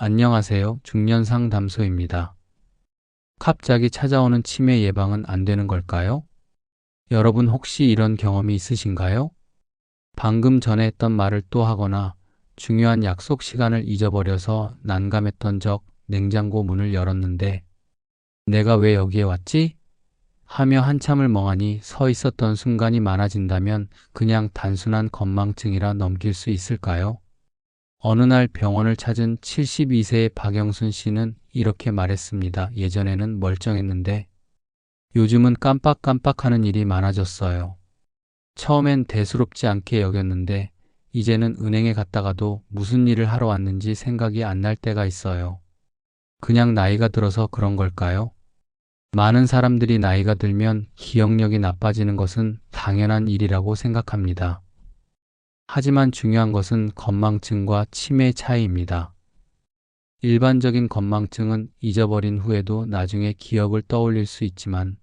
안녕하세요. 중년 상담소입니다. 갑자기 찾아오는 치매 예방은 안 되는 걸까요? 여러분 혹시 이런 경험이 있으신가요? 방금 전에 했던 말을 또 하거나 중요한 약속 시간을 잊어버려서 난감했던 적, 냉장고 문을 열었는데 내가 왜 여기에 왔지? 하며 한참을 멍하니 서 있었던 순간이 많아진다면 그냥 단순한 건망증이라 넘길 수 있을까요? 어느 날 병원을 찾은 72세의 박영순 씨는 이렇게 말했습니다. 예전에는 멀쩡했는데 요즘은 깜빡깜빡하는 일이 많아졌어요. 처음엔 대수롭지 않게 여겼는데 이제는 은행에 갔다가도 무슨 일을 하러 왔는지 생각이 안 날 때가 있어요. 그냥 나이가 들어서 그런 걸까요? 많은 사람들이 나이가 들면 기억력이 나빠지는 것은 당연한 일이라고 생각합니다. 하지만 중요한 것은 건망증과 치매의 차이입니다. 일반적인 건망증은 잊어버린 후에도 나중에 기억을 떠올릴 수 있지만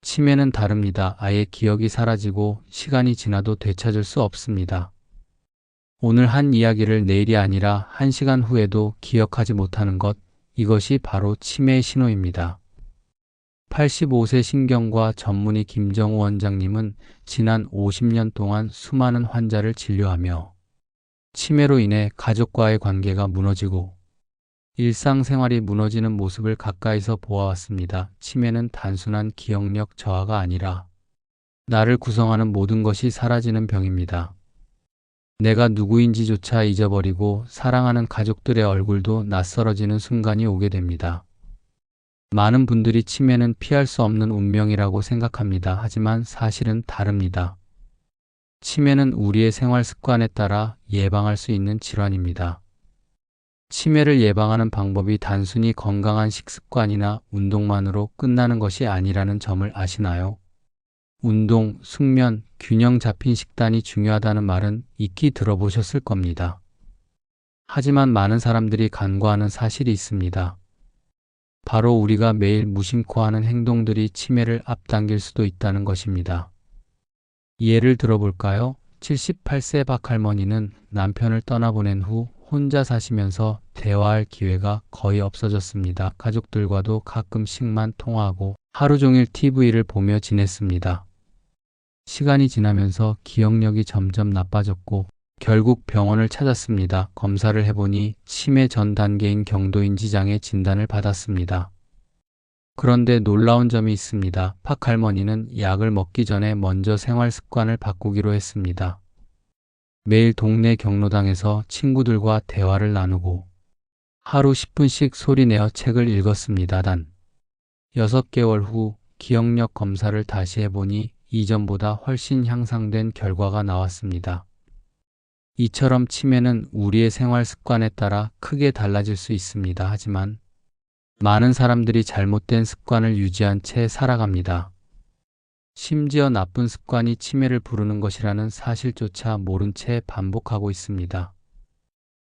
치매는 다릅니다. 아예 기억이 사라지고 시간이 지나도 되찾을 수 없습니다. 오늘 한 이야기를 내일이 아니라 1시간 후에도 기억하지 못하는 것, 이것이 바로 치매의 신호입니다. 85세 신경과 전문의 김정우 원장님은 지난 50년 동안 수많은 환자를 진료하며 치매로 인해 가족과의 관계가 무너지고 일상생활이 무너지는 모습을 가까이서 보아왔습니다. 치매는 단순한 기억력 저하가 아니라 나를 구성하는 모든 것이 사라지는 병입니다. 내가 누구인지조차 잊어버리고 사랑하는 가족들의 얼굴도 낯설어지는 순간이 오게 됩니다. 많은 분들이 치매는 피할 수 없는 운명이라고 생각합니다. 하지만 사실은 다릅니다. 치매는 우리의 생활 습관에 따라 예방할 수 있는 질환입니다. 치매를 예방하는 방법이 단순히 건강한 식습관이나 운동만으로 끝나는 것이 아니라는 점을 아시나요? 운동, 숙면, 균형 잡힌 식단이 중요하다는 말은 익히 들어보셨을 겁니다. 하지만 많은 사람들이 간과하는 사실이 있습니다. 바로 우리가 매일 무심코 하는 행동들이 치매를 앞당길 수도 있다는 것입니다. 예를 들어볼까요? 78세 박할머니는 남편을 떠나보낸 후 혼자 사시면서 대화할 기회가 거의 없어졌습니다. 가족들과도 가끔씩만 통화하고 하루 종일 TV를 보며 지냈습니다. 시간이 지나면서 기억력이 점점 나빠졌고 결국 병원을 찾았습니다. 검사를 해보니 치매 전 단계인 경도인 지장의 진단을 받았습니다. 그런데 놀라운 점이 있습니다. 박 할머니는 약을 먹기 전에 먼저 생활 습관을 바꾸기로 했습니다. 매일 동네 경로당에서 친구들과 대화를 나누고 하루 10분씩 소리내어 책을 읽었습니다. 단 6개월 후 기억력 검사를 다시 해보니 이전보다 훨씬 향상된 결과가 나왔습니다. 이처럼 치매는 우리의 생활 습관에 따라 크게 달라질 수 있습니다. 하지만 많은 사람들이 잘못된 습관을 유지한 채 살아갑니다. 심지어 나쁜 습관이 치매를 부르는 것이라는 사실조차 모른 채 반복하고 있습니다.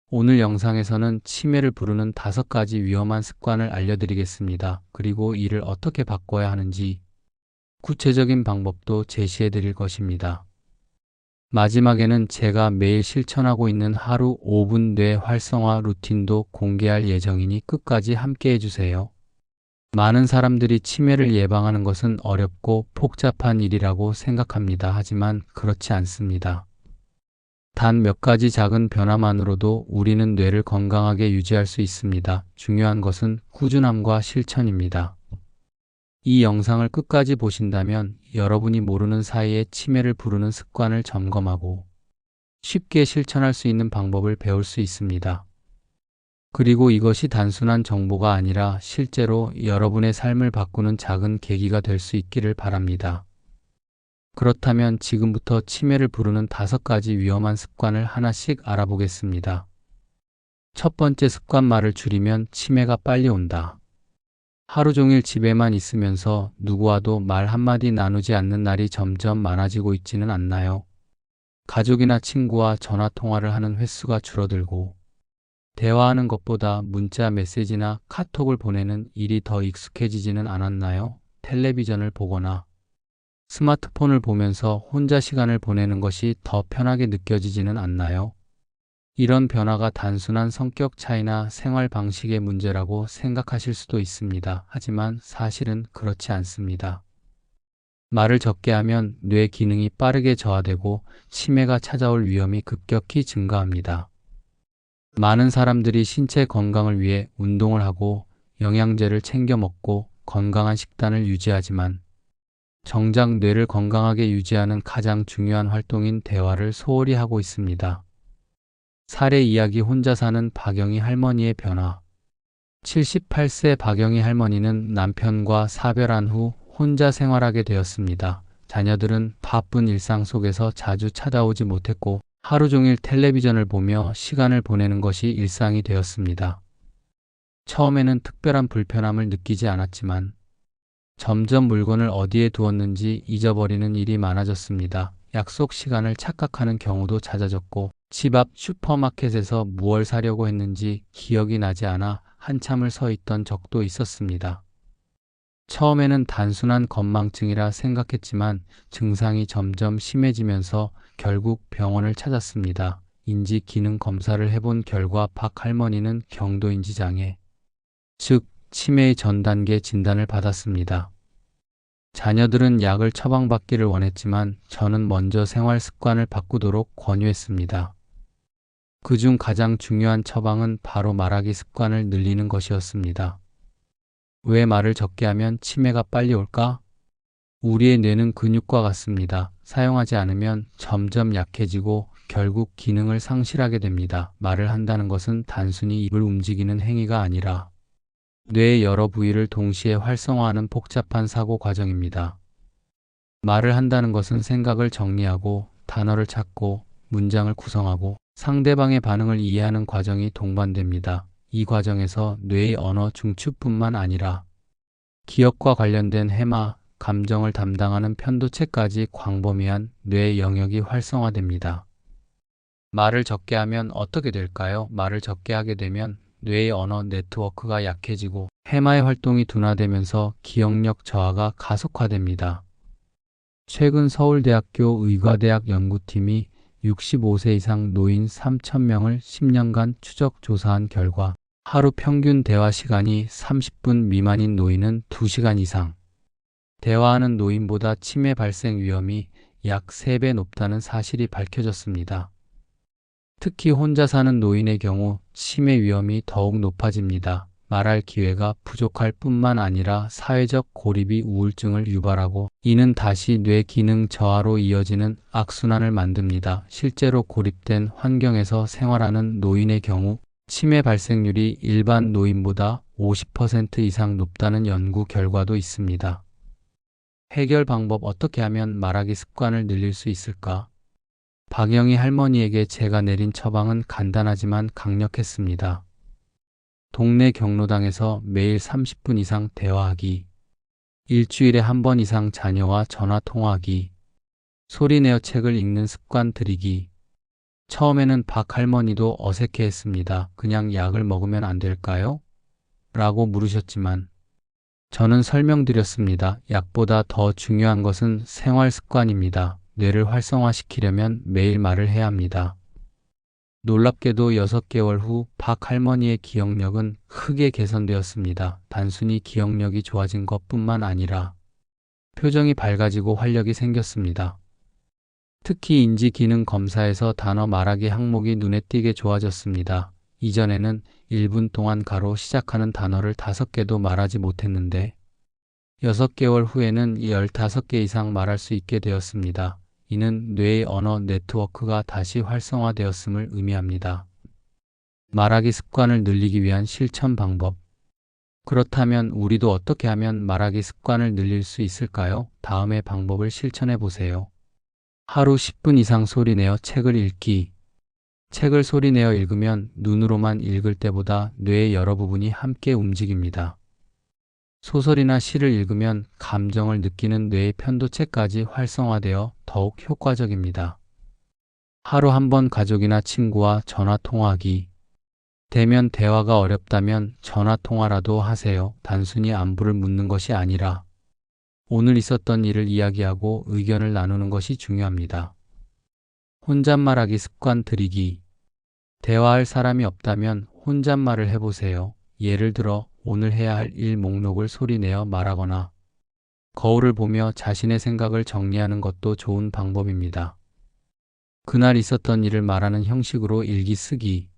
오늘 영상에서는 치매를 부르는 5가지 위험한 습관을 알려드리겠습니다. 그리고 이를 어떻게 바꿔야 하는지 구체적인 방법도 제시해 드릴 것입니다. 마지막에는 제가 매일 실천하고 있는 하루 5분 뇌 활성화 루틴도 공개할 예정이니 끝까지 함께 해주세요. 많은 사람들이 치매를 예방하는 것은 어렵고 복잡한 일이라고 생각합니다. 하지만 그렇지 않습니다. 단 몇 가지 작은 변화만으로도 우리는 뇌를 건강하게 유지할 수 있습니다. 중요한 것은 꾸준함과 실천입니다. 이 영상을 끝까지 보신다면 여러분이 모르는 사이에 치매를 부르는 습관을 점검하고 쉽게 실천할 수 있는 방법을 배울 수 있습니다. 그리고 이것이 단순한 정보가 아니라 실제로 여러분의 삶을 바꾸는 작은 계기가 될 수 있기를 바랍니다. 그렇다면 지금부터 치매를 부르는 5가지 위험한 습관을 하나씩 알아보겠습니다. 첫 번째 습관, 말을 줄이면 치매가 빨리 온다. 하루 종일 집에만 있으면서 누구와도 말 한마디 나누지 않는 날이 점점 많아지고 있지는 않나요? 가족이나 친구와 전화 통화를 하는 횟수가 줄어들고 대화하는 것보다 문자 메시지나 카톡을 보내는 일이 더 익숙해지지는 않았나요? 텔레비전을 보거나 스마트폰을 보면서 혼자 시간을 보내는 것이 더 편하게 느껴지지는 않나요? 이런 변화가 단순한 성격 차이나 생활 방식의 문제라고 생각하실 수도 있습니다. 하지만 사실은 그렇지 않습니다. 말을 적게 하면 뇌 기능이 빠르게 저하되고 치매가 찾아올 위험이 급격히 증가합니다. 많은 사람들이 신체 건강을 위해 운동을 하고 영양제를 챙겨 먹고 건강한 식단을 유지하지만 정작 뇌를 건강하게 유지하는 가장 중요한 활동인 대화를 소홀히 하고 있습니다. 사례 이야기. 혼자 사는 박영희 할머니의 변화. 78세 박영희 할머니는 남편과 사별한 후 혼자 생활하게 되었습니다. 자녀들은 바쁜 일상 속에서 자주 찾아오지 못했고 하루 종일 텔레비전을 보며 시간을 보내는 것이 일상이 되었습니다. 처음에는 특별한 불편함을 느끼지 않았지만 점점 물건을 어디에 두었는지 잊어버리는 일이 많아졌습니다. 약속 시간을 착각하는 경우도 잦아졌고 집 앞 슈퍼마켓에서 무얼 사려고 했는지 기억이 나지 않아 한참을 서 있던 적도 있었습니다. 처음에는 단순한 건망증이라 생각했지만 증상이 점점 심해지면서 결국 병원을 찾았습니다. 인지 기능 검사를 해본 결과 박 할머니는 경도인지 장애, 즉 치매의 전 단계 진단을 받았습니다. 자녀들은 약을 처방받기를 원했지만 저는 먼저 생활 습관을 바꾸도록 권유했습니다. 그중 가장 중요한 처방은 바로 말하기 습관을 늘리는 것이었습니다. 왜 말을 적게 하면 치매가 빨리 올까? 우리의 뇌는 근육과 같습니다. 사용하지 않으면 점점 약해지고 결국 기능을 상실하게 됩니다. 말을 한다는 것은 단순히 입을 움직이는 행위가 아니라 뇌의 여러 부위를 동시에 활성화하는 복잡한 사고 과정입니다. 말을 한다는 것은 생각을 정리하고 단어를 찾고 문장을 구성하고 상대방의 반응을 이해하는 과정이 동반됩니다. 이 과정에서 뇌의 언어 중추뿐만 아니라 기억과 관련된 해마, 감정을 담당하는 편도체까지 광범위한 뇌의 영역이 활성화됩니다. 말을 적게 하면 어떻게 될까요? 말을 적게 하게 되면 뇌의 언어 네트워크가 약해지고 해마의 활동이 둔화되면서 기억력 저하가 가속화됩니다. 최근 서울대학교 의과대학 연구팀이 65세 이상 노인 3,000명을 10년간 추적 조사한 결과 하루 평균 대화 시간이 30분 미만인 노인은 2시간 이상, 대화하는 노인보다 치매 발생 위험이 약 3배 높다는 사실이 밝혀졌습니다. 특히 혼자 사는 노인의 경우 치매 위험이 더욱 높아집니다. 말할 기회가 부족할 뿐만 아니라 사회적 고립이 우울증을 유발하고 이는 다시 뇌 기능 저하로 이어지는 악순환을 만듭니다. 실제로 고립된 환경에서 생활하는 노인의 경우 치매 발생률이 일반 노인보다 50% 이상 높다는 연구 결과도 있습니다. 해결 방법. 어떻게 하면 말하기 습관을 늘릴 수 있을까? 박영희 할머니에게 제가 내린 처방은 간단하지만 강력했습니다. 동네 경로당에서 매일 30분 이상 대화하기, 일주일에 한 번 이상 자녀와 전화 통화하기, 소리내어 책을 읽는 습관 들이기. 처음에는 박 할머니도 어색해했습니다. 그냥 약을 먹으면 안 될까요? 라고 물으셨지만 저는 설명드렸습니다. 약보다 더 중요한 것은 생활 습관입니다. 뇌를 활성화시키려면 매일 말을 해야 합니다. 놀랍게도 6개월 후 박 할머니의 기억력은 크게 개선되었습니다. 단순히 기억력이 좋아진 것뿐만 아니라 표정이 밝아지고 활력이 생겼습니다. 특히 인지 기능 검사에서 단어 말하기 항목이 눈에 띄게 좋아졌습니다. 이전에는 1분 동안 가로 시작하는 단어를 5개도 말하지 못했는데 6개월 후에는 15개 이상 말할 수 있게 되었습니다. 이는 뇌의 언어 네트워크가 다시 활성화되었음을 의미합니다. 말하기 습관을 늘리기 위한 실천 방법. 그렇다면 우리도 어떻게 하면 말하기 습관을 늘릴 수 있을까요? 다음의 방법을 실천해 보세요. 하루 10분 이상 소리내어 책을 읽기. 책을 소리내어 읽으면 눈으로만 읽을 때보다 뇌의 여러 부분이 함께 움직입니다. 소설이나 시를 읽으면 감정을 느끼는 뇌의 편도체까지 활성화되어 더욱 효과적입니다. 하루 한 번 가족이나 친구와 전화 통화하기. 대면 대화가 어렵다면 전화 통화라도 하세요. 단순히 안부를 묻는 것이 아니라 오늘 있었던 일을 이야기하고 의견을 나누는 것이 중요합니다. 혼잣말하기 습관 들이기. 대화할 사람이 없다면 혼잣말을 해보세요. 예를 들어 오늘 해야 할 일 목록을 소리내어 말하거나 거울을 보며 자신의 생각을 정리하는 것도 좋은 방법입니다. 그날 있었던 일을 말하는 형식으로 일기 쓰기.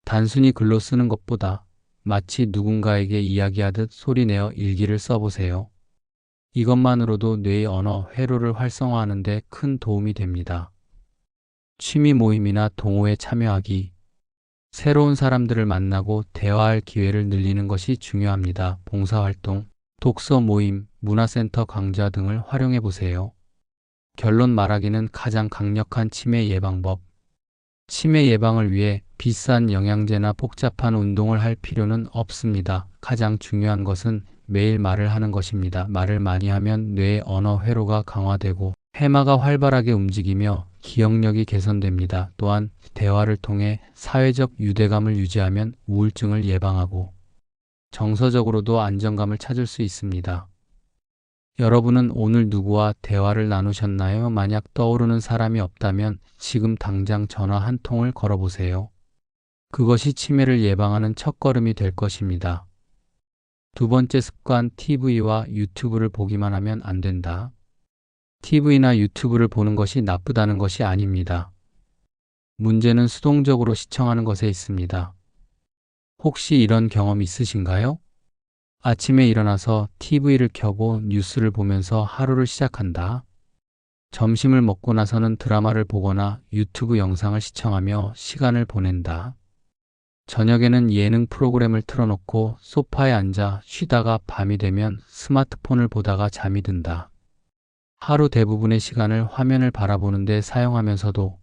단순히 글로 쓰는 것보다 마치 누군가에게 이야기하듯 소리내어 일기를 써보세요. 이것만으로도 뇌의 언어 회로를 활성화하는 데 큰 도움이 됩니다. 취미 모임이나 동호회 참여하기. 새로운 사람들을 만나고 대화할 기회를 늘리는 것이 중요합니다. 봉사활동, 독서 모임, 문화센터 강좌 등을 활용해 보세요. 결론 말하기는 가장 강력한 치매 예방법. 치매 예방을 위해 비싼 영양제나 복잡한 운동을 할 필요는 없습니다. 가장 중요한 것은 매일 말을 하는 것입니다. 말을 많이 하면 뇌의 언어 회로가 강화되고 해마가 활발하게 움직이며 기억력이 개선됩니다. 또한 대화를 통해 사회적 유대감을 유지하면 우울증을 예방하고 정서적으로도 안정감을 찾을 수 있습니다. 여러분은 오늘 누구와 대화를 나누셨나요? 만약 떠오르는 사람이 없다면 지금 당장 전화 한 통을 걸어보세요. 그것이 치매를 예방하는 첫걸음이 될 것입니다. 두 번째 습관, TV와 유튜브를 보기만 하면 안 된다. TV나 유튜브를 보는 것이 나쁘다는 것이 아닙니다. 문제는 수동적으로 시청하는 것에 있습니다. 혹시 이런 경험 있으신가요? 아침에 일어나서 TV를 켜고 뉴스를 보면서 하루를 시작한다. 점심을 먹고 나서는 드라마를 보거나 유튜브 영상을 시청하며 시간을 보낸다. 저녁에는 예능 프로그램을 틀어놓고 소파에 앉아 쉬다가 밤이 되면 스마트폰을 보다가 잠이 든다. 하루 대부분의 시간을 화면을 바라보는 데 사용하면서도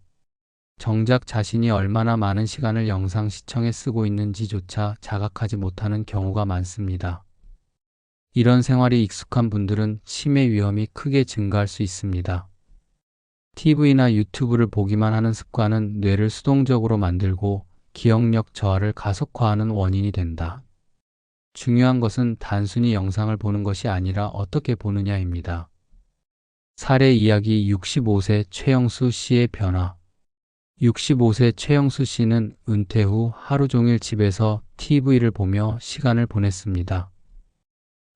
정작 자신이 얼마나 많은 시간을 영상 시청에 쓰고 있는지조차 자각하지 못하는 경우가 많습니다. 이런 생활이 익숙한 분들은 치매 위험이 크게 증가할 수 있습니다. TV나 유튜브를 보기만 하는 습관은 뇌를 수동적으로 만들고 기억력 저하를 가속화하는 원인이 된다. 중요한 것은 단순히 영상을 보는 것이 아니라 어떻게 보느냐입니다. 사례 이야기 65세 최영수 씨의 변화. 65세 최영수 씨는 은퇴 후 하루 종일 집에서 TV를 보며 시간을 보냈습니다.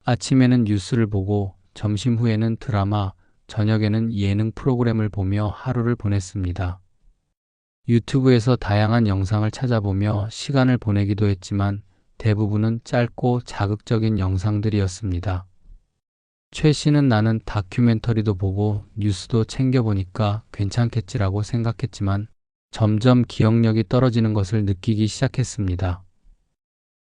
아침에는 뉴스를 보고 점심 후에는 드라마, 저녁에는 예능 프로그램을 보며 하루를 보냈습니다. 유튜브에서 다양한 영상을 찾아보며 시간을 보내기도 했지만 대부분은 짧고 자극적인 영상들이었습니다. 최 씨는 나는 다큐멘터리도 보고 뉴스도 챙겨보니까 괜찮겠지라고 생각했지만 점점 기억력이 떨어지는 것을 느끼기 시작했습니다.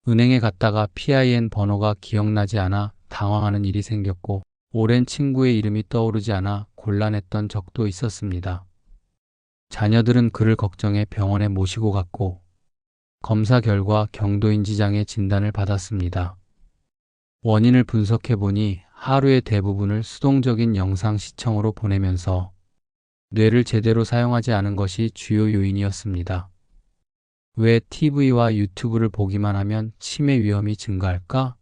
은행에 갔다가 PIN 번호가 기억나지 않아 당황하는 일이 생겼고 오랜 친구의 이름이 떠오르지 않아 곤란했던 적도 있었습니다. 자녀들은 그를 걱정해 병원에 모시고 갔고 검사 결과 경도인지장애 진단을 받았습니다. 원인을 분석해 보니 하루의 대부분을 수동적인 영상 시청으로 보내면서 뇌를 제대로 사용하지 않은 것이 주요 요인이었습니다. 왜 TV와 유튜브를 보기만 하면 치매 위험이 증가할까?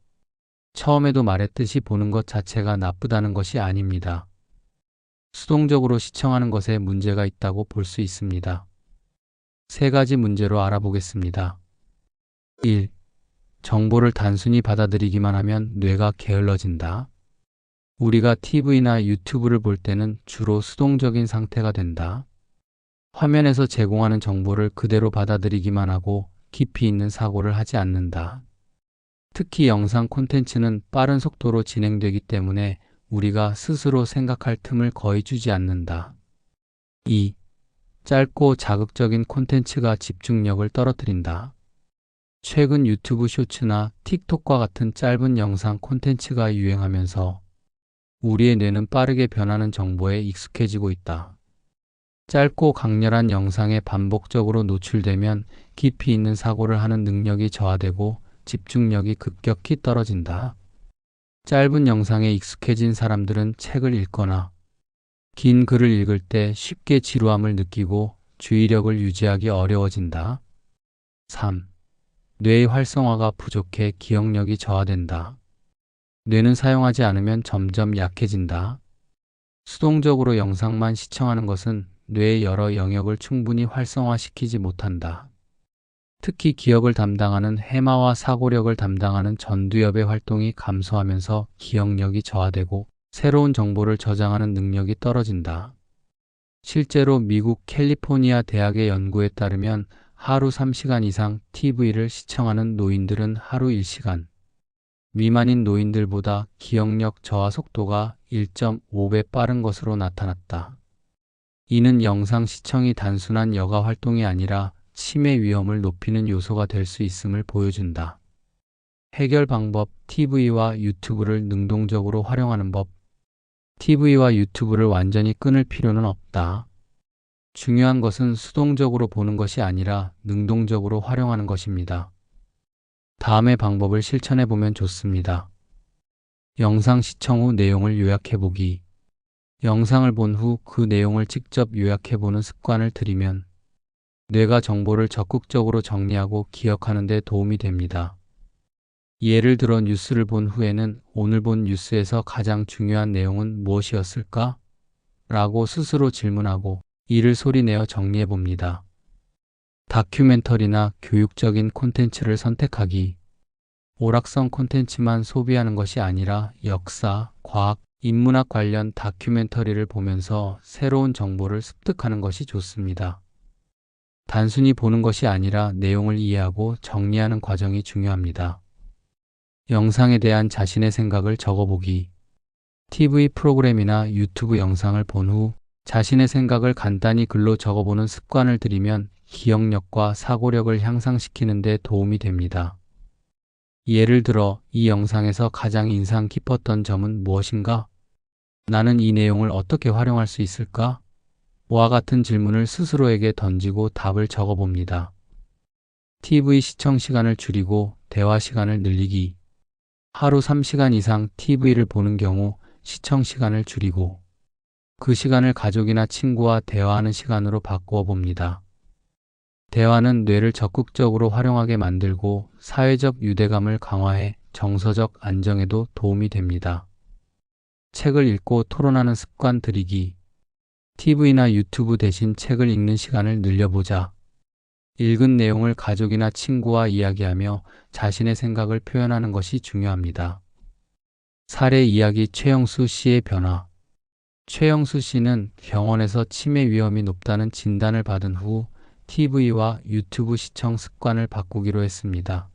처음에도 말했듯이 보는 것 자체가 나쁘다는 것이 아닙니다. 수동적으로 시청하는 것에 문제가 있다고 볼 수 있습니다. 세 가지 문제로 알아보겠습니다. 1. 정보를 단순히 받아들이기만 하면 뇌가 게을러진다. 우리가 TV나 유튜브를 볼 때는 주로 수동적인 상태가 된다. 화면에서 제공하는 정보를 그대로 받아들이기만 하고 깊이 있는 사고를 하지 않는다. 특히 영상 콘텐츠는 빠른 속도로 진행되기 때문에 우리가 스스로 생각할 틈을 거의 주지 않는다. 2. 짧고 자극적인 콘텐츠가 집중력을 떨어뜨린다. 최근 유튜브 쇼츠나 틱톡과 같은 짧은 영상 콘텐츠가 유행하면서 우리의 뇌는 빠르게 변하는 정보에 익숙해지고 있다. 짧고 강렬한 영상에 반복적으로 노출되면 깊이 있는 사고를 하는 능력이 저하되고 집중력이 급격히 떨어진다. 짧은 영상에 익숙해진 사람들은 책을 읽거나 긴 글을 읽을 때 쉽게 지루함을 느끼고 주의력을 유지하기 어려워진다. 3. 뇌의 활성화가 부족해 기억력이 저하된다. 뇌는 사용하지 않으면 점점 약해진다. 수동적으로 영상만 시청하는 것은 뇌의 여러 영역을 충분히 활성화시키지 못한다. 특히 기억을 담당하는 해마와 사고력을 담당하는 전두엽의 활동이 감소하면서 기억력이 저하되고 새로운 정보를 저장하는 능력이 떨어진다. 실제로 미국 캘리포니아 대학의 연구에 따르면 하루 3시간 이상 TV를 시청하는 노인들은 하루 1시간 미만인 노인들보다 기억력 저하 속도가 1.5배 빠른 것으로 나타났다. 이는 영상 시청이 단순한 여가 활동이 아니라 치매 위험을 높이는 요소가 될 수 있음을 보여준다. 해결 방법: TV와 유튜브를 능동적으로 활용하는 법. TV와 유튜브를 완전히 끊을 필요는 없다. 중요한 것은 수동적으로 보는 것이 아니라 능동적으로 활용하는 것입니다. 다음의 방법을 실천해 보면 좋습니다. 영상 시청 후 내용을 요약해 보기. 영상을 본 후 그 내용을 직접 요약해 보는 습관을 들이면 뇌가 정보를 적극적으로 정리하고 기억하는 데 도움이 됩니다. 예를 들어 뉴스를 본 후에는 오늘 본 뉴스에서 가장 중요한 내용은 무엇이었을까? 라고 스스로 질문하고 이를 소리내어 정리해 봅니다. 다큐멘터리나 교육적인 콘텐츠를 선택하기. 오락성 콘텐츠만 소비하는 것이 아니라 역사, 과학, 인문학 관련 다큐멘터리를 보면서 새로운 정보를 습득하는 것이 좋습니다. 단순히 보는 것이 아니라 내용을 이해하고 정리하는 과정이 중요합니다. 영상에 대한 자신의 생각을 적어보기. TV 프로그램이나 유튜브 영상을 본 후 자신의 생각을 간단히 글로 적어보는 습관을 들이면 기억력과 사고력을 향상시키는 데 도움이 됩니다. 예를 들어 이 영상에서 가장 인상 깊었던 점은 무엇인가? 나는 이 내용을 어떻게 활용할 수 있을까? 와 같은 질문을 스스로에게 던지고 답을 적어봅니다. TV 시청 시간을 줄이고 대화 시간을 늘리기. 하루 3시간 이상 TV를 보는 경우 시청 시간을 줄이고 그 시간을 가족이나 친구와 대화하는 시간으로 바꾸어 봅니다. 대화는 뇌를 적극적으로 활용하게 만들고 사회적 유대감을 강화해 정서적 안정에도 도움이 됩니다. 책을 읽고 토론하는 습관 들이기. TV나 유튜브 대신 책을 읽는 시간을 늘려보자. 읽은 내용을 가족이나 친구와 이야기하며 자신의 생각을 표현하는 것이 중요합니다. 사례 이야기: 최영수 씨의 변화. 최영수 씨는 병원에서 치매 위험이 높다는 진단을 받은 후 TV와 유튜브 시청 습관을 바꾸기로 했습니다.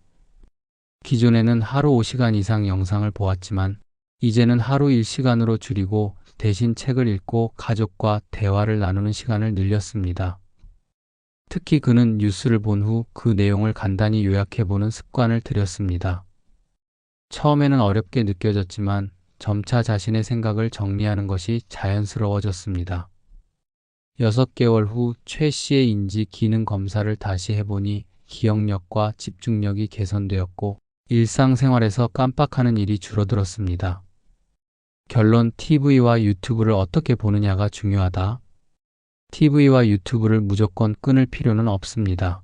기존에는 하루 5시간 이상 영상을 보았지만 이제는 하루 1시간으로 줄이고 대신 책을 읽고 가족과 대화를 나누는 시간을 늘렸습니다. 특히 그는 뉴스를 본 후 그 내용을 간단히 요약해보는 습관을 들였습니다. 처음에는 어렵게 느껴졌지만 점차 자신의 생각을 정리하는 것이 자연스러워졌습니다. 6개월 후 최 씨의 인지 기능 검사를 다시 해보니 기억력과 집중력이 개선되었고 일상생활에서 깜빡하는 일이 줄어들었습니다. 결론: TV와 유튜브를 어떻게 보느냐가 중요하다. TV와 유튜브를 무조건 끊을 필요는 없습니다.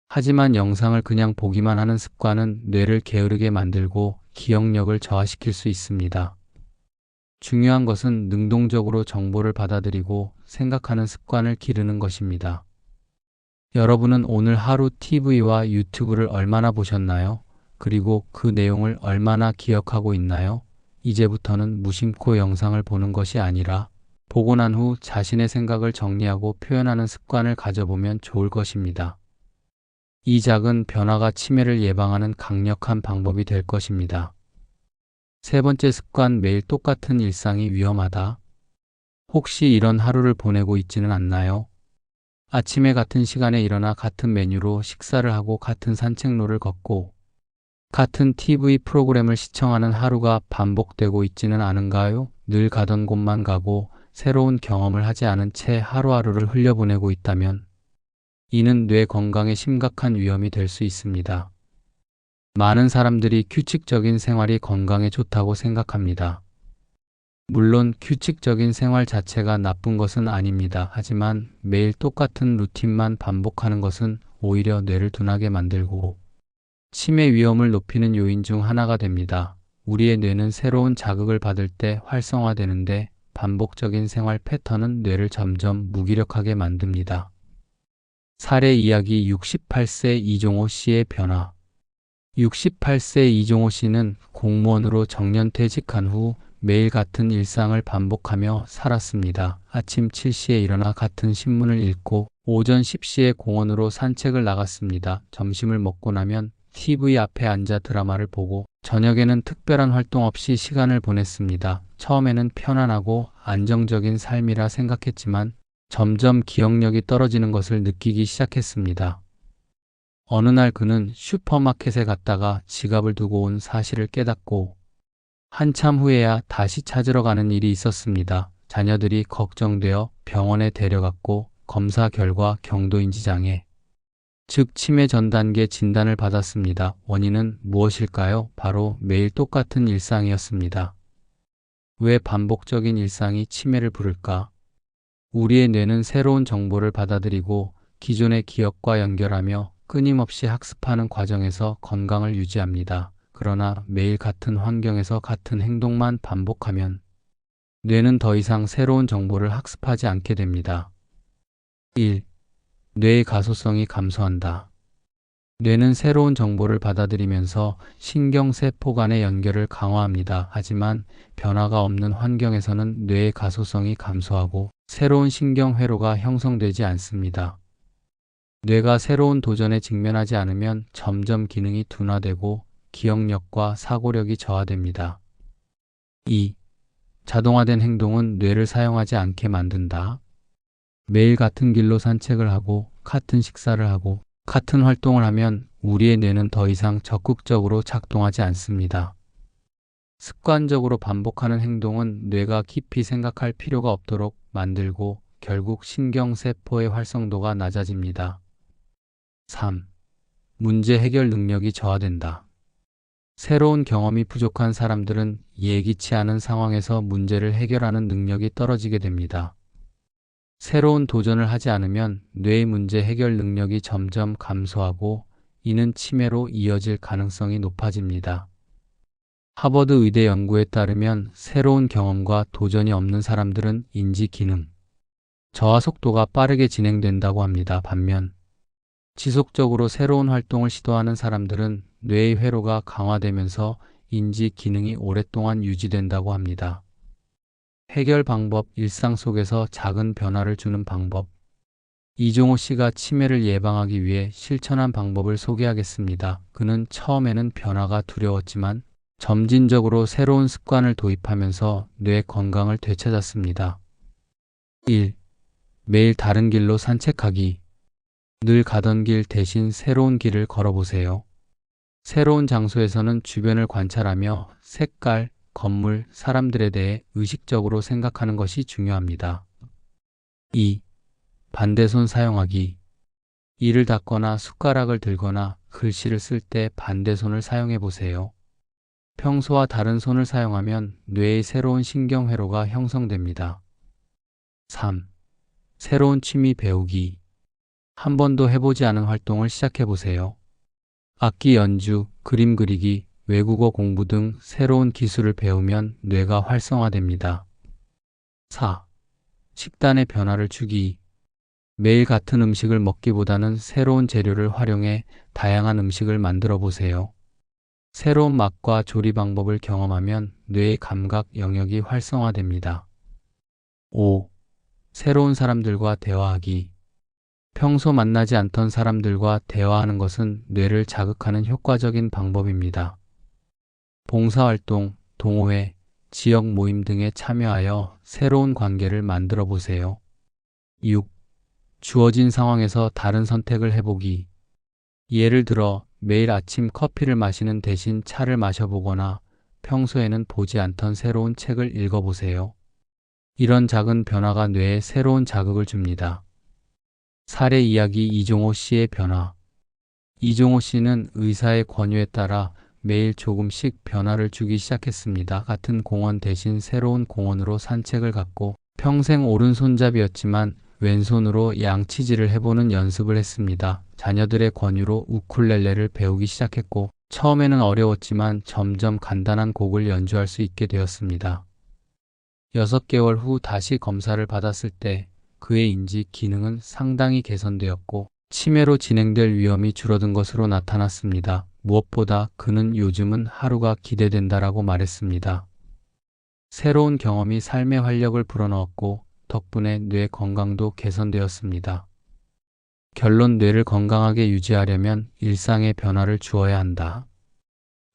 하지만 영상을 그냥 보기만 하는 습관은 뇌를 게으르게 만들고 기억력을 저하시킬 수 있습니다. 중요한 것은 능동적으로 정보를 받아들이고 생각하는 습관을 기르는 것입니다. 여러분은 오늘 하루 TV와 유튜브를 얼마나 보셨나요? 그리고 그 내용을 얼마나 기억하고 있나요? 이제부터는 무심코 영상을 보는 것이 아니라 보고 난 후 자신의 생각을 정리하고 표현하는 습관을 가져보면 좋을 것입니다. 이 작은 변화가 치매를 예방하는 강력한 방법이 될 것입니다. 세 번째 습관: 매일 똑같은 일상이 위험하다. 혹시 이런 하루를 보내고 있지는 않나요? 아침에 같은 시간에 일어나 같은 메뉴로 식사를 하고 같은 산책로를 걷고 같은 TV 프로그램을 시청하는 하루가 반복되고 있지는 않은가요? 늘 가던 곳만 가고 새로운 경험을 하지 않은 채 하루하루를 흘려보내고 있다면 이는 뇌 건강에 심각한 위험이 될 수 있습니다. 많은 사람들이 규칙적인 생활이 건강에 좋다고 생각합니다. 물론 규칙적인 생활 자체가 나쁜 것은 아닙니다. 하지만 매일 똑같은 루틴만 반복하는 것은 오히려 뇌를 둔하게 만들고 치매 위험을 높이는 요인 중 하나가 됩니다. 우리의 뇌는 새로운 자극을 받을 때 활성화되는데 반복적인 생활 패턴은 뇌를 점점 무기력하게 만듭니다. 사례 이야기 68세 이종호 씨의 변화. 68세 이종호 씨는 공무원으로 정년퇴직한 후 매일 같은 일상을 반복하며 살았습니다. 아침 7시에 일어나 같은 신문을 읽고 오전 10시에 공원으로 산책을 나갔습니다. 점심을 먹고 나면 TV 앞에 앉아 드라마를 보고 저녁에는 특별한 활동 없이 시간을 보냈습니다. 처음에는 편안하고 안정적인 삶이라 생각했지만 점점 기억력이 떨어지는 것을 느끼기 시작했습니다. 어느 날 그는 슈퍼마켓에 갔다가 지갑을 두고 온 사실을 깨닫고 한참 후에야 다시 찾으러 가는 일이 있었습니다. 자녀들이 걱정되어 병원에 데려갔고 검사 결과 경도인지 장애, 즉 치매 전 단계 진단을 받았습니다. 원인은 무엇일까요? 바로 매일 똑같은 일상이었습니다. 왜 반복적인 일상이 치매를 부를까? 우리의 뇌는 새로운 정보를 받아들이고 기존의 기억과 연결하며 끊임없이 학습하는 과정에서 건강을 유지합니다. 그러나 매일 같은 환경에서 같은 행동만 반복하면 뇌는 더 이상 새로운 정보를 학습하지 않게 됩니다. 1. 뇌의 가소성이 감소한다. 뇌는 새로운 정보를 받아들이면서 신경세포 간의 연결을 강화합니다. 하지만 변화가 없는 환경에서는 뇌의 가소성이 감소하고 새로운 신경회로가 형성되지 않습니다. 뇌가 새로운 도전에 직면하지 않으면 점점 기능이 둔화되고 기억력과 사고력이 저하됩니다. 2. 자동화된 행동은 뇌를 사용하지 않게 만든다. 매일 같은 길로 산책을 하고 같은 식사를 하고 같은 활동을 하면 우리의 뇌는 더 이상 적극적으로 작동하지 않습니다. 습관적으로 반복하는 행동은 뇌가 깊이 생각할 필요가 없도록 만들고 결국 신경세포의 활성도가 낮아집니다. 3. 문제 해결 능력이 저하된다. 새로운 경험이 부족한 사람들은 예기치 않은 상황에서 문제를 해결하는 능력이 떨어지게 됩니다. 새로운 도전을 하지 않으면 뇌의 문제 해결 능력이 점점 감소하고 이는 치매로 이어질 가능성이 높아집니다. 하버드 의대 연구에 따르면 새로운 경험과 도전이 없는 사람들은 인지 기능, 저하 속도가 빠르게 진행된다고 합니다. 반면 지속적으로 새로운 활동을 시도하는 사람들은 뇌의 회로가 강화되면서 인지 기능이 오랫동안 유지된다고 합니다. 해결 방법, 일상 속에서 작은 변화를 주는 방법. 이종호 씨가 치매를 예방하기 위해 실천한 방법을 소개하겠습니다. 그는 처음에는 변화가 두려웠지만 점진적으로 새로운 습관을 도입하면서 뇌 건강을 되찾았습니다. 1. 매일 다른 길로 산책하기. 늘 가던 길 대신 새로운 길을 걸어보세요. 새로운 장소에서는 주변을 관찰하며 색깔, 건물, 사람들에 대해 의식적으로 생각하는 것이 중요합니다. 2. 반대손 사용하기. 이를 닦거나 숟가락을 들거나 글씨를 쓸 때 반대손을 사용해 보세요. 평소와 다른 손을 사용하면 뇌의 새로운 신경회로가 형성됩니다. 3. 새로운 취미 배우기. 한 번도 해보지 않은 활동을 시작해 보세요. 악기 연주, 그림 그리기, 외국어 공부 등 새로운 기술을 배우면 뇌가 활성화됩니다. 4. 식단의 변화를 주기. 매일 같은 음식을 먹기보다는 새로운 재료를 활용해 다양한 음식을 만들어 보세요. 새로운 맛과 조리 방법을 경험하면 뇌의 감각 영역이 활성화됩니다. 5. 새로운 사람들과 대화하기. 평소 만나지 않던 사람들과 대화하는 것은 뇌를 자극하는 효과적인 방법입니다. 봉사활동, 동호회, 지역 모임 등에 참여하여 새로운 관계를 만들어 보세요. 6. 주어진 상황에서 다른 선택을 해보기. 예를 들어 매일 아침 커피를 마시는 대신 차를 마셔보거나 평소에는 보지 않던 새로운 책을 읽어보세요. 이런 작은 변화가 뇌에 새로운 자극을 줍니다. 사례 이야기 이종호 씨의 변화. 이종호 씨는 의사의 권유에 따라 매일 조금씩 변화를 주기 시작했습니다. 같은 공원 대신 새로운 공원으로 산책을 갔고 평생 오른손잡이였지만 왼손으로 양치질을 해보는 연습을 했습니다. 자녀들의 권유로 우쿨렐레를 배우기 시작했고 처음에는 어려웠지만 점점 간단한 곡을 연주할 수 있게 되었습니다. 6개월 후 다시 검사를 받았을 때 그의 인지 기능은 상당히 개선되었고 치매로 진행될 위험이 줄어든 것으로 나타났습니다. 무엇보다 그는 요즘은 하루가 기대된다라고 말했습니다. 새로운 경험이 삶의 활력을 불어넣었고 덕분에 뇌 건강도 개선되었습니다. 결론: 뇌를 건강하게 유지하려면 일상의 변화를 주어야 한다.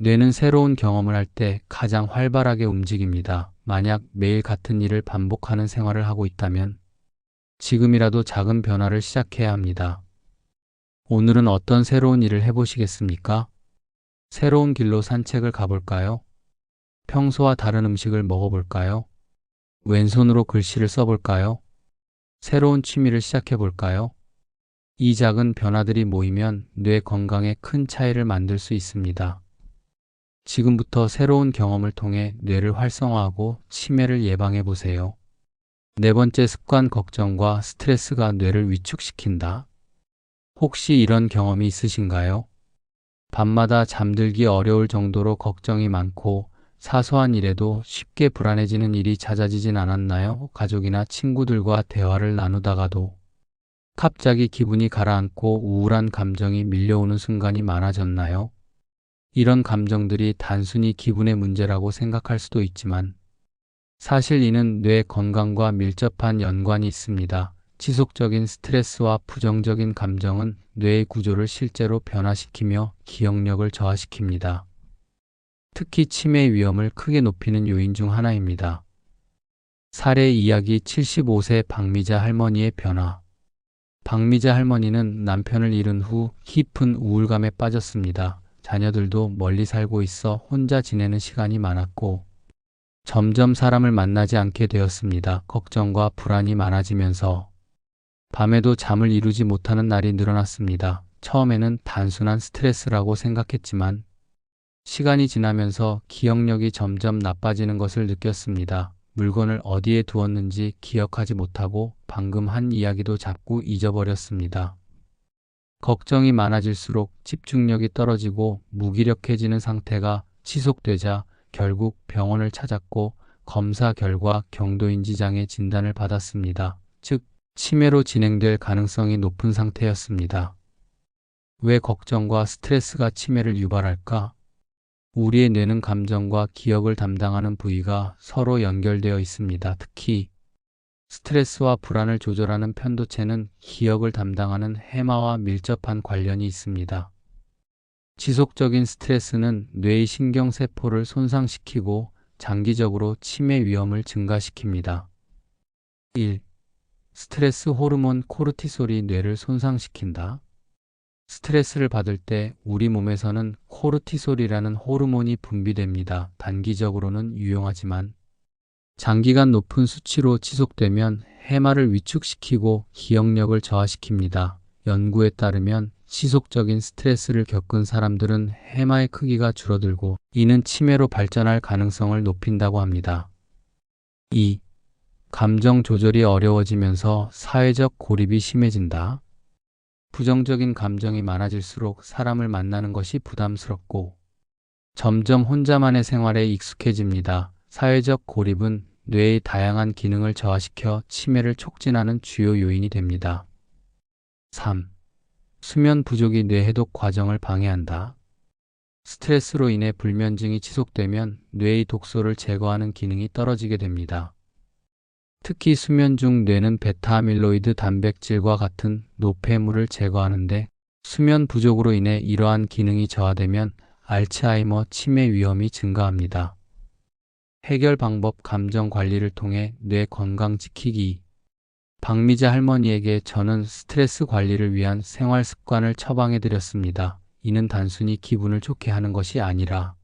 뇌는 새로운 경험을 할 때 가장 활발하게 움직입니다. 만약 매일 같은 일을 반복하는 생활을 하고 있다면 지금이라도 작은 변화를 시작해야 합니다. 오늘은 어떤 새로운 일을 해보시겠습니까? 새로운 길로 산책을 가볼까요? 평소와 다른 음식을 먹어볼까요? 왼손으로 글씨를 써볼까요? 새로운 취미를 시작해볼까요? 이 작은 변화들이 모이면 뇌 건강에 큰 차이를 만들 수 있습니다. 지금부터 새로운 경험을 통해 뇌를 활성화하고 치매를 예방해 보세요. 네 번째 습관: 걱정과 스트레스가 뇌를 위축시킨다. 혹시 이런 경험이 있으신가요? 밤마다 잠들기 어려울 정도로 걱정이 많고 사소한 일에도 쉽게 불안해지는 일이 잦아지진 않았나요? 가족이나 친구들과 대화를 나누다가도 갑자기 기분이 가라앉고 우울한 감정이 밀려오는 순간이 많아졌나요? 이런 감정들이 단순히 기분의 문제라고 생각할 수도 있지만 사실 이는 뇌 건강과 밀접한 연관이 있습니다. 지속적인 스트레스와 부정적인 감정은 뇌의 구조를 실제로 변화시키며 기억력을 저하시킵니다. 특히 치매 위험을 크게 높이는 요인 중 하나입니다. 사례 이야기: 75세 박미자 할머니의 변화. 박미자 할머니는 남편을 잃은 후 깊은 우울감에 빠졌습니다. 자녀들도 멀리 살고 있어 혼자 지내는 시간이 많았고 점점 사람을 만나지 않게 되었습니다. 걱정과 불안이 많아지면서 밤에도 잠을 이루지 못하는 날이 늘어났습니다. 처음에는 단순한 스트레스라고 생각했지만 시간이 지나면서 기억력이 점점 나빠지는 것을 느꼈습니다. 물건을 어디에 두었는지 기억하지 못하고 방금 한 이야기도 자꾸 잊어버렸습니다. 걱정이 많아질수록 집중력이 떨어지고 무기력해지는 상태가 지속되자 결국 병원을 찾았고 검사 결과 경도인지 장애 진단을 받았습니다. 즉, 치매로 진행될 가능성이 높은 상태였습니다. 왜 걱정과 스트레스가 치매를 유발할까? 우리의 뇌는 감정과 기억을 담당하는 부위가 서로 연결되어 있습니다. 특히 스트레스와 불안을 조절하는 편도체는 기억을 담당하는 해마와 밀접한 관련이 있습니다. 지속적인 스트레스는 뇌의 신경세포를 손상시키고 장기적으로 치매 위험을 증가시킵니다. 1. 스트레스 호르몬 코르티솔이 뇌를 손상시킨다. 스트레스를 받을 때 우리 몸에서는 코르티솔이라는 호르몬이 분비됩니다. 단기적으로는 유용하지만 장기간 높은 수치로 지속되면 해마를 위축시키고 기억력을 저하시킵니다. 연구에 따르면 지속적인 스트레스를 겪은 사람들은 해마의 크기가 줄어들고 이는 치매로 발전할 가능성을 높인다고 합니다. 2. 감정 조절이 어려워지면서 사회적 고립이 심해진다. 부정적인 감정이 많아질수록 사람을 만나는 것이 부담스럽고 점점 혼자만의 생활에 익숙해집니다. 사회적 고립은 뇌의 다양한 기능을 저하시켜 치매를 촉진하는 주요 요인이 됩니다. 3. 수면 부족이 뇌 해독 과정을 방해한다. 스트레스로 인해 불면증이 지속되면 뇌의 독소를 제거하는 기능이 떨어지게 됩니다. 특히 수면 중 뇌는 베타아밀로이드 단백질과 같은 노폐물을 제거하는데 수면 부족으로 인해 이러한 기능이 저하되면 알츠하이머 치매 위험이 증가합니다. 해결 방법: 감정 관리를 통해 뇌 건강 지키기. 박미자 할머니에게 저는 스트레스 관리를 위한 생활 습관을 처방해 드렸습니다. 이는 단순히 기분을 좋게 하는 것이 아니라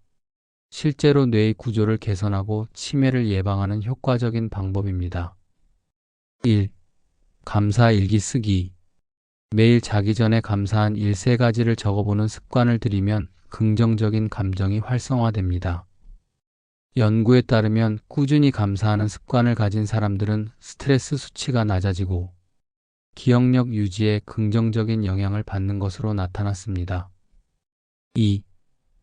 실제로 뇌의 구조를 개선하고 치매를 예방하는 효과적인 방법입니다. 1. 감사 일기 쓰기. 매일 자기 전에 감사한 일 3가지를 적어보는 습관을 들이면 긍정적인 감정이 활성화됩니다. 연구에 따르면 꾸준히 감사하는 습관을 가진 사람들은 스트레스 수치가 낮아지고 기억력 유지에 긍정적인 영향을 받는 것으로 나타났습니다. 2.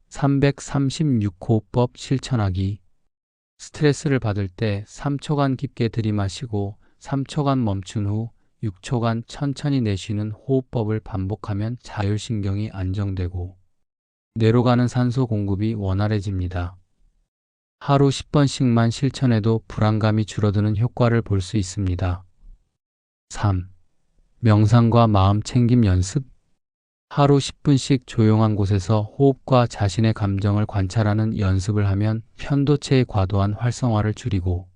336호흡법 실천하기. 스트레스를 받을 때 3초간 깊게 들이마시고 3초간 멈춘 후 6초간 천천히 내쉬는 호흡법을 반복하면 자율신경이 안정되고 뇌로 가는 산소 공급이 원활해집니다. 하루 10번씩만 실천해도 불안감이 줄어드는 효과를 볼 수 있습니다. 3. 명상과 마음 챙김 연습. 하루 10분씩 조용한 곳에서 호흡과 자신의 감정을 관찰하는 연습을 하면 편도체의 과도한 활성화를 줄이고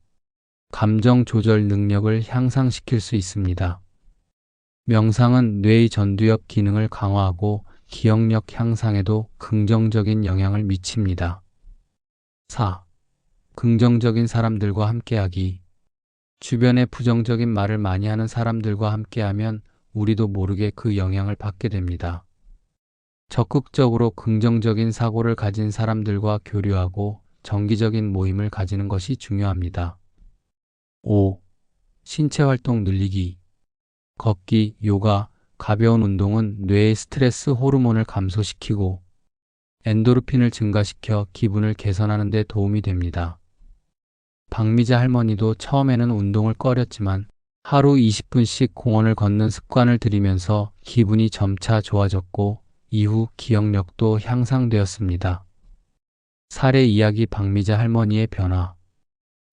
감정 조절 능력을 향상시킬 수 있습니다. 명상은 뇌의 전두엽 기능을 강화하고 기억력 향상에도 긍정적인 영향을 미칩니다. 4. 긍정적인 사람들과 함께하기. 주변에 부정적인 말을 많이 하는 사람들과 함께하면 우리도 모르게 그 영향을 받게 됩니다. 적극적으로 긍정적인 사고를 가진 사람들과 교류하고 정기적인 모임을 가지는 것이 중요합니다. 5. 신체 활동 늘리기. 걷기, 요가, 가벼운 운동은 뇌의 스트레스 호르몬을 감소시키고 엔도르핀을 증가시켜 기분을 개선하는 데 도움이 됩니다. 박미자 할머니도 처음에는 운동을 꺼렸지만 하루 20분씩 공원을 걷는 습관을 들이면서 기분이 점차 좋아졌고 이후 기억력도 향상되었습니다. 사례 이야기 박미자 할머니의 변화.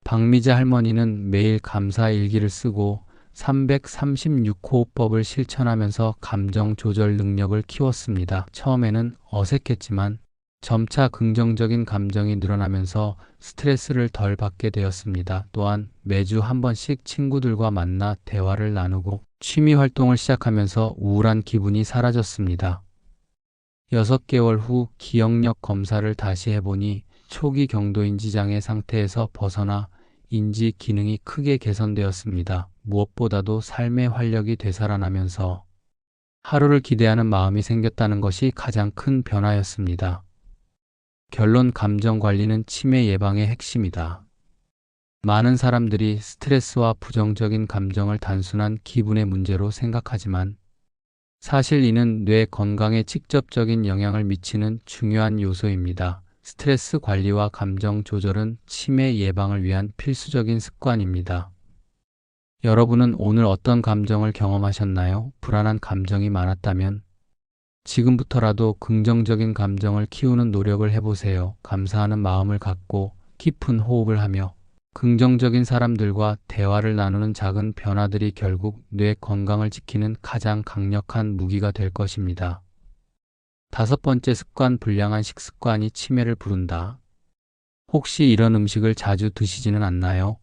박미자 할머니는 매일 감사 일기를 쓰고 336호흡법을 실천하면서 감정 조절 능력을 키웠습니다. 처음에는 어색했지만 점차 긍정적인 감정이 늘어나면서 스트레스를 덜 받게 되었습니다. 또한 매주 한 번씩 친구들과 만나 대화를 나누고 취미 활동을 시작하면서 우울한 기분이 사라졌습니다. 6개월 후 기억력 검사를 다시 해보니 초기 경도인지 장애 상태에서 벗어나 인지 기능이 크게 개선되었습니다. 무엇보다도 삶의 활력이 되살아나면서 하루를 기대하는 마음이 생겼다는 것이 가장 큰 변화였습니다. 결론, 감정 관리는 치매 예방의 핵심이다. 많은 사람들이 스트레스와 부정적인 감정을 단순한 기분의 문제로 생각하지만 사실 이는 뇌 건강에 직접적인 영향을 미치는 중요한 요소입니다. 스트레스 관리와 감정 조절은 치매 예방을 위한 필수적인 습관입니다. 여러분은 오늘 어떤 감정을 경험하셨나요? 불안한 감정이 많았다면 지금부터라도 긍정적인 감정을 키우는 노력을 해보세요. 감사하는 마음을 갖고 깊은 호흡을 하며 긍정적인 사람들과 대화를 나누는 작은 변화들이 결국 뇌 건강을 지키는 가장 강력한 무기가 될 것입니다. 5번째 습관, 불량한 식습관이 치매를 부른다. 혹시 이런 음식을 자주 드시지는 않나요?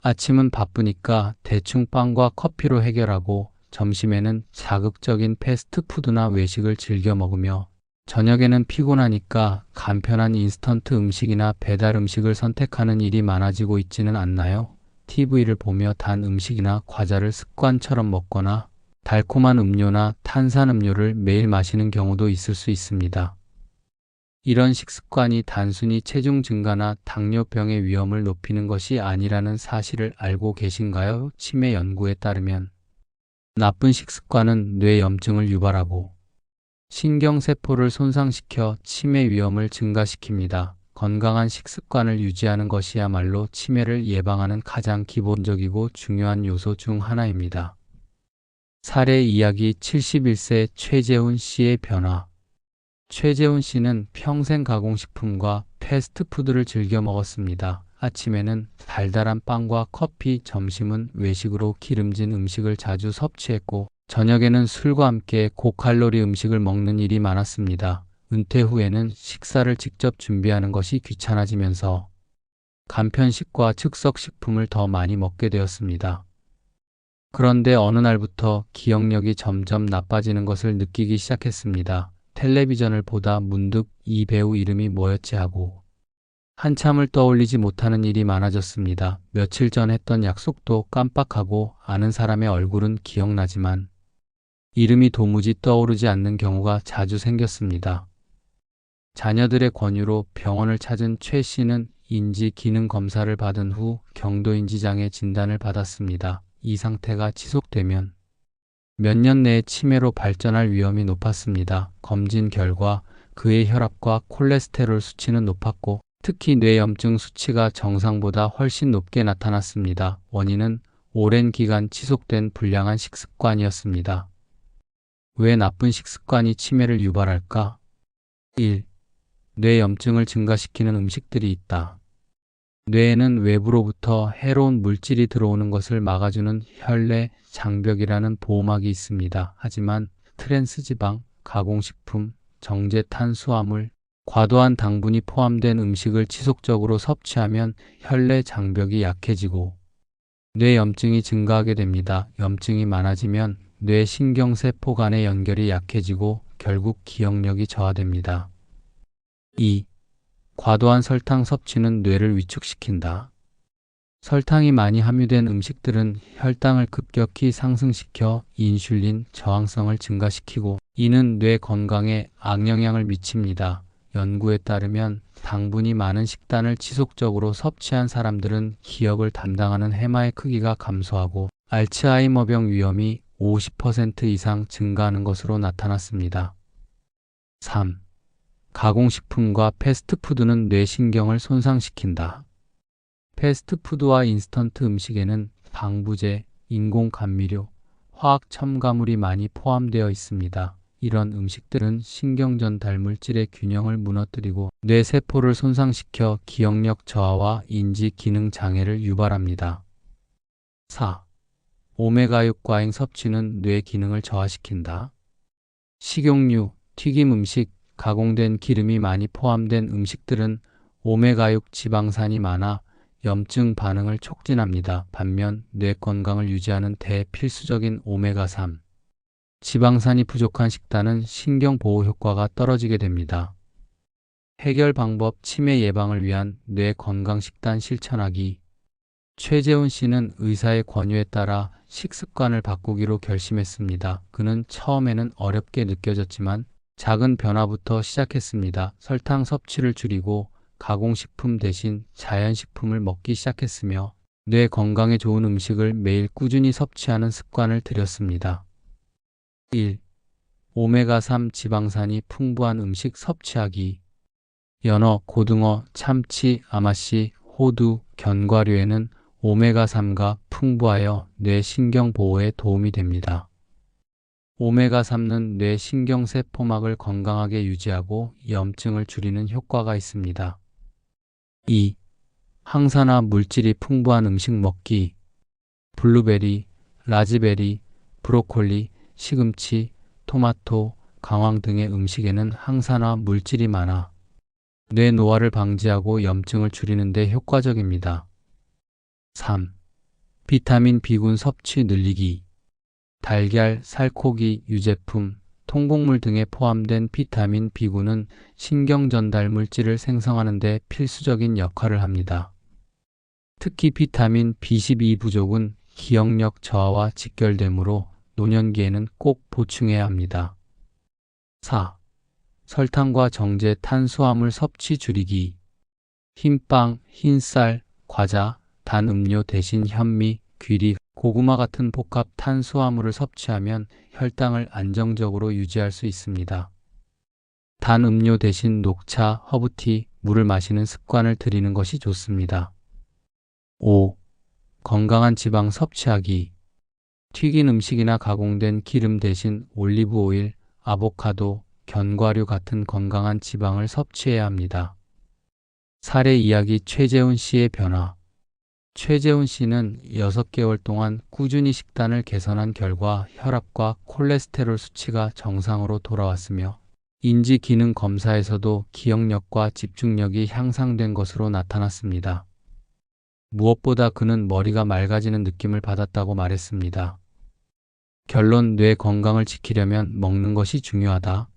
아침은 바쁘니까 대충 빵과 커피로 해결하고 점심에는 자극적인 패스트푸드나 외식을 즐겨 먹으며 저녁에는 피곤하니까 간편한 인스턴트 음식이나 배달 음식을 선택하는 일이 많아지고 있지는 않나요? TV를 보며 단 음식이나 과자를 습관처럼 먹거나 달콤한 음료나 탄산음료를 매일 마시는 경우도 있을 수 있습니다. 이런 식습관이 단순히 체중 증가나 당뇨병의 위험을 높이는 것이 아니라는 사실을 알고 계신가요? 치매 연구에 따르면 나쁜 식습관은 뇌 염증을 유발하고 신경세포를 손상시켜 치매 위험을 증가시킵니다. 건강한 식습관을 유지하는 것이야말로 치매를 예방하는 가장 기본적이고 중요한 요소 중 하나입니다. 사례 이야기. 71세 최재훈 씨의 변화. 최재훈 씨는 평생 가공식품과 패스트푸드를 즐겨 먹었습니다. 아침에는 달달한 빵과 커피, 점심은 외식으로 기름진 음식을 자주 섭취했고 저녁에는 술과 함께 고칼로리 음식을 먹는 일이 많았습니다. 은퇴 후에는 식사를 직접 준비하는 것이 귀찮아지면서 간편식과 즉석식품을 더 많이 먹게 되었습니다. 그런데 어느 날부터 기억력이 점점 나빠지는 것을 느끼기 시작했습니다. 텔레비전을 보다 문득 이 배우 이름이 뭐였지 하고 한참을 떠올리지 못하는 일이 많아졌습니다. 며칠 전 했던 약속도 깜빡하고 아는 사람의 얼굴은 기억나지만 이름이 도무지 떠오르지 않는 경우가 자주 생겼습니다. 자녀들의 권유로 병원을 찾은 최 씨는 인지 기능 검사를 받은 후 경도인지 장애 진단을 받았습니다. 이 상태가 지속되면 몇 년 내에 치매로 발전할 위험이 높았습니다. 검진 결과 그의 혈압과 콜레스테롤 수치는 높았고 특히 뇌염증 수치가 정상보다 훨씬 높게 나타났습니다. 원인은 오랜 기간 지속된 불량한 식습관이었습니다. 왜 나쁜 식습관이 치매를 유발할까? 1. 뇌 염증을 증가시키는 음식들이 있다. 뇌에는 외부로부터 해로운 물질이 들어오는 것을 막아주는 혈내 장벽이라는 보호막이 있습니다. 하지만 트랜스지방, 가공식품, 정제 탄수화물, 과도한 당분이 포함된 음식을 지속적으로 섭취하면 혈내 장벽이 약해지고 뇌 염증이 증가하게 됩니다. 염증이 많아지면 뇌 신경세포 간의 연결이 약해지고 결국 기억력이 저하됩니다. 2. 과도한 설탕 섭취는 뇌를 위축시킨다. 설탕이 많이 함유된 음식들은 혈당을 급격히 상승시켜 인슐린 저항성을 증가시키고 이는 뇌 건강에 악영향을 미칩니다. 연구에 따르면 당분이 많은 식단을 지속적으로 섭취한 사람들은 기억을 담당하는 해마의 크기가 감소하고 알츠하이머병 위험이 50% 이상 증가하는 것으로 나타났습니다. 3. 가공식품과 패스트푸드는 뇌신경을 손상시킨다. 패스트푸드와 인스턴트 음식에는 방부제, 인공감미료, 화학 첨가물이 많이 포함되어 있습니다. 이런 음식들은 신경전달 물질의 균형을 무너뜨리고 뇌세포를 손상시켜 기억력 저하와 인지 기능 장애를 유발합니다. 4. 오메가6 과잉 섭취는 뇌 기능을 저하시킨다. 식용유, 튀김 음식, 가공된 기름이 많이 포함된 음식들은 오메가6 지방산이 많아 염증 반응을 촉진합니다. 반면 뇌 건강을 유지하는 대필수적인 오메가3 지방산이 부족한 식단은 신경 보호 효과가 떨어지게 됩니다. 해결 방법 치매 예방을 위한 뇌 건강 식단 실천하기. 최재훈 씨는 의사의 권유에 따라 식습관을 바꾸기로 결심했습니다. 그는 처음에는 어렵게 느껴졌지만 작은 변화부터 시작했습니다. 설탕 섭취를 줄이고 가공식품 대신 자연식품을 먹기 시작했으며 뇌 건강에 좋은 음식을 매일 꾸준히 섭취하는 습관을 들였습니다. 1. 오메가3 지방산이 풍부한 음식 섭취하기. 연어, 고등어, 참치, 아마씨, 호두, 견과류에는 오메가3가 풍부하여 뇌 신경 보호에 도움이 됩니다. 오메가3는 뇌 신경세포막을 건강하게 유지하고 염증을 줄이는 효과가 있습니다. 2. 항산화 물질이 풍부한 음식 먹기. 블루베리, 라즈베리, 브로콜리, 시금치, 토마토, 강황 등의 음식에는 항산화 물질이 많아 뇌 노화를 방지하고 염증을 줄이는 데 효과적입니다. 3. 비타민 B군 섭취 늘리기. 달걀, 살코기, 유제품, 통곡물 등에 포함된 비타민 B군은 신경전달 물질을 생성하는 데 필수적인 역할을 합니다. 특히 비타민 B12 부족은 기억력 저하와 직결되므로 노년기에는 꼭 보충해야 합니다. 4. 설탕과 정제 탄수화물 섭취 줄이기. 흰빵, 흰쌀, 과자, 단 음료 대신 현미, 귀리, 고구마 같은 복합 탄수화물을 섭취하면 혈당을 안정적으로 유지할 수 있습니다. 단 음료 대신 녹차, 허브티, 물을 마시는 습관을 들이는 것이 좋습니다. 5. 건강한 지방 섭취하기. 튀긴 음식이나 가공된 기름 대신 올리브 오일, 아보카도, 견과류 같은 건강한 지방을 섭취해야 합니다. 사례 이야기 최재훈 씨의 변화. 최재훈 씨는 6개월 동안 꾸준히 식단을 개선한 결과 혈압과 콜레스테롤 수치가 정상으로 돌아왔으며 인지 기능 검사에서도 기억력과 집중력이 향상된 것으로 나타났습니다. 무엇보다 그는 머리가 맑아지는 느낌을 받았다고 말했습니다. 결론, 뇌 건강을 지키려면 먹는 것이 중요하다.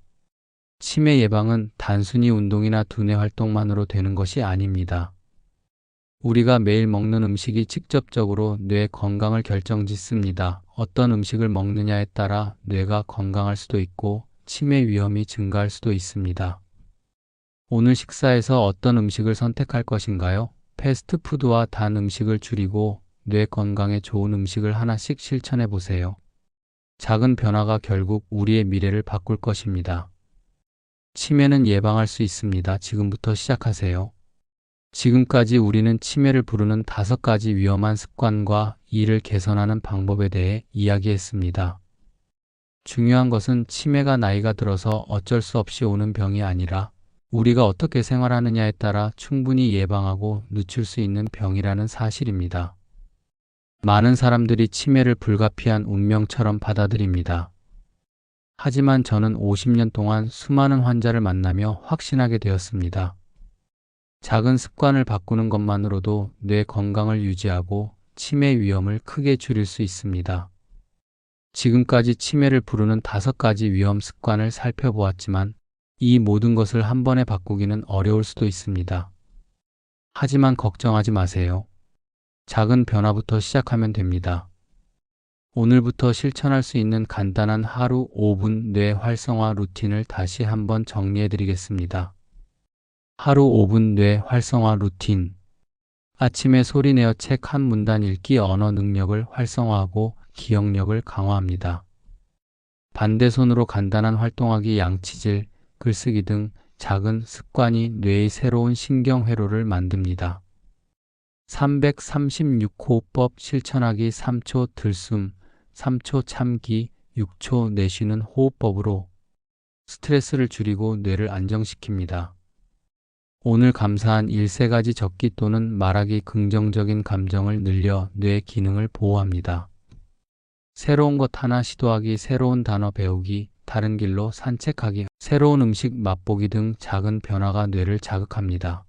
치매 예방은 단순히 운동이나 두뇌 활동만으로 되는 것이 아닙니다. 우리가 매일 먹는 음식이 직접적으로 뇌 건강을 결정짓습니다. 어떤 음식을 먹느냐에 따라 뇌가 건강할 수도 있고 치매 위험이 증가할 수도 있습니다. 오늘 식사에서 어떤 음식을 선택할 것인가요? 패스트푸드와 단 음식을 줄이고 뇌 건강에 좋은 음식을 하나씩 실천해 보세요. 작은 변화가 결국 우리의 미래를 바꿀 것입니다. 치매는 예방할 수 있습니다. 지금부터 시작하세요. 지금까지 우리는 치매를 부르는 5가지 위험한 습관과 이를 개선하는 방법에 대해 이야기했습니다. 중요한 것은 치매가 나이가 들어서 어쩔 수 없이 오는 병이 아니라 우리가 어떻게 생활하느냐에 따라 충분히 예방하고 늦출 수 있는 병이라는 사실입니다. 많은 사람들이 치매를 불가피한 운명처럼 받아들입니다. 하지만 저는 50년 동안 수많은 환자를 만나며 확신하게 되었습니다. 작은 습관을 바꾸는 것만으로도 뇌 건강을 유지하고 치매 위험을 크게 줄일 수 있습니다. 지금까지 치매를 부르는 5가지 위험 습관을 살펴보았지만 이 모든 것을 한 번에 바꾸기는 어려울 수도 있습니다. 하지만 걱정하지 마세요. 작은 변화부터 시작하면 됩니다. 오늘부터 실천할 수 있는 간단한 하루 5분 뇌 활성화 루틴을 다시 한번 정리해 드리겠습니다. 하루 5분 뇌 활성화 루틴. 아침에 소리내어 책 한 문단 읽기 언어 능력을 활성화하고 기억력을 강화합니다. 반대손으로 간단한 활동하기 양치질, 글쓰기 등 작은 습관이 뇌의 새로운 신경회로를 만듭니다. 336호흡법 실천하기 3초 들숨, 3초 참기, 6초 내쉬는 호흡법으로 스트레스를 줄이고 뇌를 안정시킵니다. 오늘 감사한 일 3가지 적기 또는 말하기 긍정적인 감정을 늘려 뇌 기능을 보호합니다. 새로운 것 하나 시도하기, 새로운 단어 배우기, 다른 길로 산책하기, 새로운 음식 맛보기 등 작은 변화가 뇌를 자극합니다.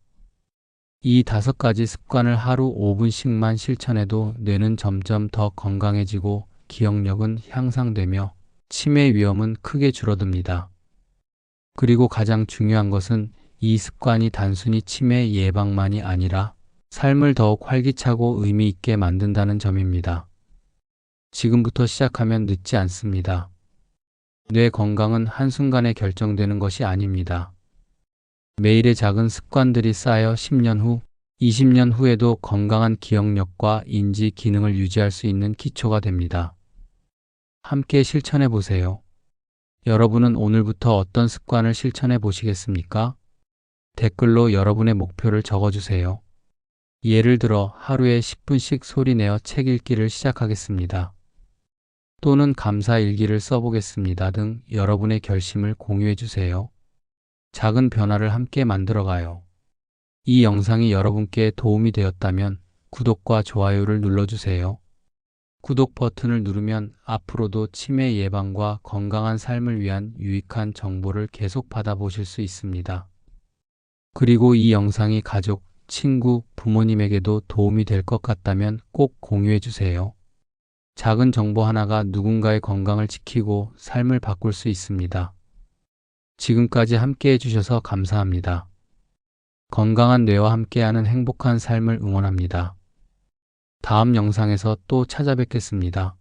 이 5가지 습관을 하루 5분씩만 실천해도 뇌는 점점 더 건강해지고 기억력은 향상되며 치매 위험은 크게 줄어듭니다. 그리고 가장 중요한 것은 이 습관이 단순히 치매 예방만이 아니라 삶을 더욱 활기차고 의미 있게 만든다는 점입니다. 지금부터 시작하면 늦지 않습니다. 뇌 건강은 한순간에 결정되는 것이 아닙니다. 매일의 작은 습관들이 쌓여 10년 후, 20년 후에도 건강한 기억력과 인지 기능을 유지할 수 있는 기초가 됩니다. 함께 실천해 보세요. 여러분은 오늘부터 어떤 습관을 실천해 보시겠습니까? 댓글로 여러분의 목표를 적어주세요. 예를 들어 하루에 10분씩 소리내어 책 읽기를 시작하겠습니다. 또는 감사 일기를 써보겠습니다 등 여러분의 결심을 공유해 주세요. 작은 변화를 함께 만들어가요. 이 영상이 여러분께 도움이 되었다면 구독과 좋아요를 눌러주세요. 구독 버튼을 누르면 앞으로도 치매 예방과 건강한 삶을 위한 유익한 정보를 계속 받아보실 수 있습니다. 그리고 이 영상이 가족, 친구, 부모님에게도 도움이 될 것 같다면 꼭 공유해 주세요. 작은 정보 하나가 누군가의 건강을 지키고 삶을 바꿀 수 있습니다. 지금까지 함께 해주셔서 감사합니다. 건강한 뇌와 함께하는 행복한 삶을 응원합니다. 다음 영상에서 또 찾아뵙겠습니다.